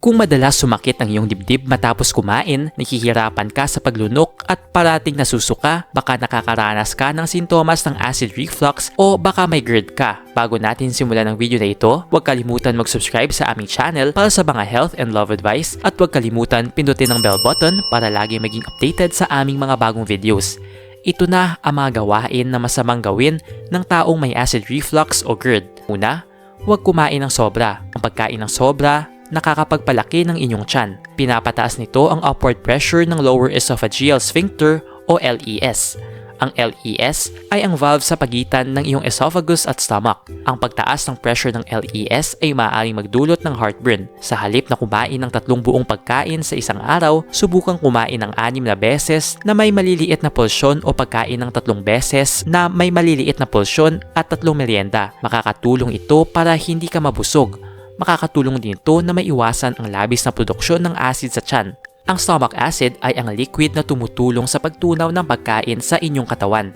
Kung madalas sumakit ang iyong dibdib matapos kumain, nakihirapan ka sa paglunok at parating nasusuka, baka nakakaranas ka ng sintomas ng acid reflux o baka may GERD ka. Bago natin simulan ang video na ito, huwag kalimutan mag-subscribe sa aming channel para sa mga health and love advice at huwag kalimutan pindutin ang bell button para lagi maging updated sa aming mga bagong videos. Ito na ang mga gawain na masamang gawin ng taong may acid reflux o GERD. Una, huwag kumain ng sobra. Ang pagkain ng sobra, nakakapagpalaki ng inyong tiyan. Pinapataas nito ang upward pressure ng lower esophageal sphincter o LES. Ang LES ay ang valve sa pagitan ng iyong esophagus at stomach. Ang pagtaas ng pressure ng LES ay maaaring magdulot ng heartburn. Sa halip na kumain ng 3 buong pagkain sa isang araw, subukang kumain ng 6 na beses na may maliliit na porsyon o pagkain ng 3 beses na may maliliit na porsyon at 3 merienda. Makakatulong ito para hindi ka mabusog. Makakatulong din ito na maiwasan ang labis na produksyon ng acid sa tiyan. Ang stomach acid ay ang liquid na tumutulong sa pagtunaw ng pagkain sa inyong katawan.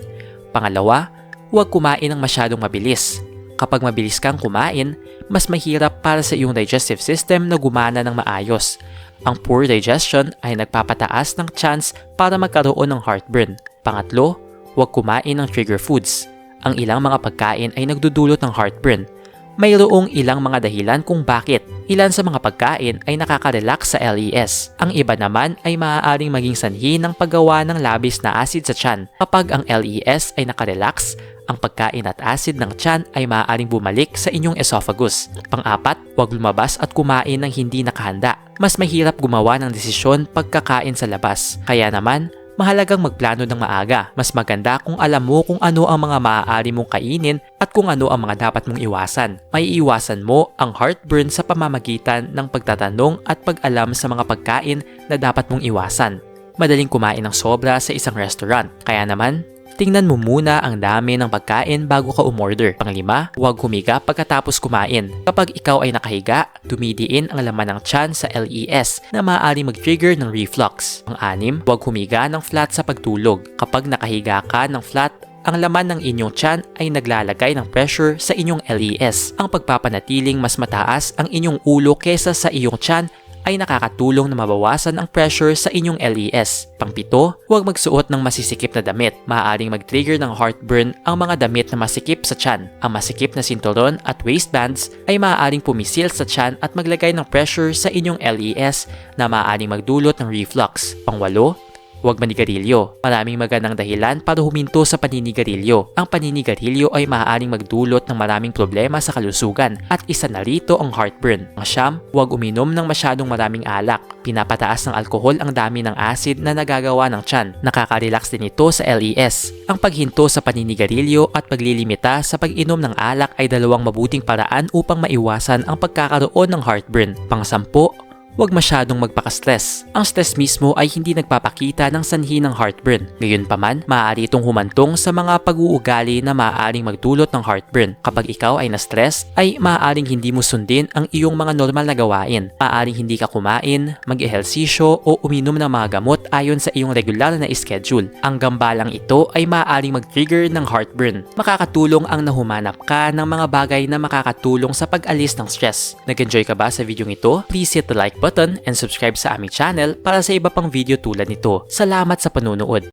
Pangalawa, huwag kumain ng masyadong mabilis. Kapag mabilis kang kumain, mas mahirap para sa iyong digestive system na gumana ng maayos. Ang poor digestion ay nagpapataas ng chance para magkaroon ng heartburn. Pangatlo, huwag kumain ng trigger foods. Ang ilang mga pagkain ay nagdudulot ng heartburn. Mayroong ilang mga dahilan kung bakit. Ilan sa mga pagkain ay nakaka-relax sa LES. Ang iba naman ay maaaring maging sanhi ng paggawa ng labis na acid sa tiyan. Kapag ang LES ay nakarelax, ang pagkain at acid ng tiyan ay maaaring bumalik sa inyong esophagus. Pang-apat, huwag lumabas at kumain ng hindi nakahanda. Mas mahirap gumawa ng desisyon pagkakain sa labas. Kaya naman, mahalagang magplano ng maaga. Mas maganda kung alam mo kung ano ang mga maaari mong kainin at kung ano ang mga dapat mong iwasan. Maiiwasan mo ang heartburn sa pamamagitan ng pagtatanong at pag-alam sa mga pagkain na dapat mong iwasan. Madaling kumain ng sobra sa isang restaurant. Kaya naman, tingnan mo muna ang dami ng pagkain bago ka umorder. Panglima, huwag humiga pagkatapos kumain. Kapag ikaw ay nakahiga, dumidiin ang laman ng tiyan sa LES na maaaring mag-trigger ng reflux. Pang-anim, huwag humiga ng flat sa pagtulog. Kapag nakahiga ka ng flat, ang laman ng inyong tiyan ay naglalagay ng pressure sa inyong LES. Ang pagpapanatiling mas mataas ang inyong ulo kesa sa iyong tiyan ay nakakatulong na mabawasan ang pressure sa inyong LES. Pang-pito, huwag magsuot ng masisikip na damit. Maaaring mag-trigger ng heartburn ang mga damit na masikip sa tiyan. Ang masikip na sinturon at waistbands ay maaaring pumisil sa tiyan at maglagay ng pressure sa inyong LES na maaaring magdulot ng reflux. Pang-walo, huwag manigarilyo. Maraming magandang dahilan para huminto sa paninigarilyo. Ang paninigarilyo ay maaaring magdulot ng maraming problema sa kalusugan at isa na rito ang heartburn. Ang 9, huwag uminom ng masyadong maraming alak. Pinapataas ng alkohol ang dami ng acid na nagagawa ng tiyan. Nakaka-relax din ito sa LES. Ang paghinto sa paninigarilyo at paglilimita sa pag-inom ng alak ay dalawang mabuting paraan upang maiwasan ang pagkakaroon ng heartburn. Pang-10, huwag masyadong magpaka-stress. Ang stress mismo ay hindi nagpapakita ng sanhi ng heartburn. Gayunpaman, maaari itong humantong sa mga pag-uugali na maaaring magdulot ng heartburn. Kapag ikaw ay na-stress, ay maaaring hindi mo sundin ang iyong mga normal na gawain. Maaaring hindi ka kumain, mag-ehersisyo o uminom ng mga gamot ayon sa iyong regular na schedule. Ang gambalang ito ay maaaring mag-trigger ng heartburn. Makakatulong ang nahumanap ka ng mga bagay na makakatulong sa pag-alis ng stress. Nag-enjoy ka ba sa video ito? Please hit the like button and subscribe sa aming channel para sa iba pang video tulad nito. Salamat sa panunood!